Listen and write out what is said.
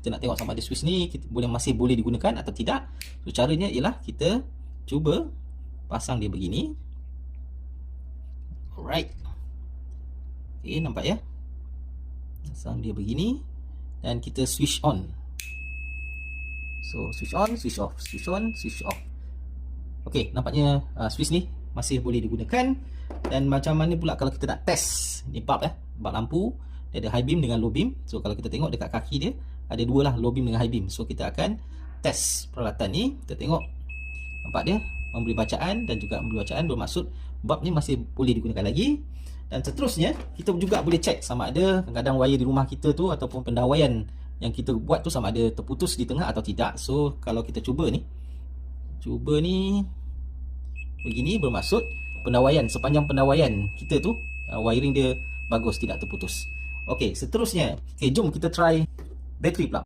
kita nak tengok sama ada switch ni masih boleh digunakan atau tidak. So caranya ialah kita cuba pasang dia begini. Alright. Okay, nampak ya? Pasang dia begini dan kita switch on. So switch on, switch off, switch on, switch off. Okay, nampaknya switch ni masih boleh digunakan. Dan macam mana pula kalau kita nak test ni bulb bulb lampu, dia ada high beam dengan low beam. So kalau kita tengok dekat kaki dia ada dua lah, low beam dengan high beam. So kita akan test peralatan ni. Kita tengok, nampak dia memberi bacaan dan juga memberi bacaan, bermaksud bulb ni masih boleh digunakan lagi. Dan seterusnya kita juga boleh check sama ada kadang-kadang wire di rumah kita tu ataupun pendawaian yang kita buat tu sama ada terputus di tengah atau tidak. So kalau kita cuba ni begini, bermaksud sepanjang pendawaian kita tu wiring dia bagus, tidak terputus. Okey, seterusnya, jom kita try battery pula.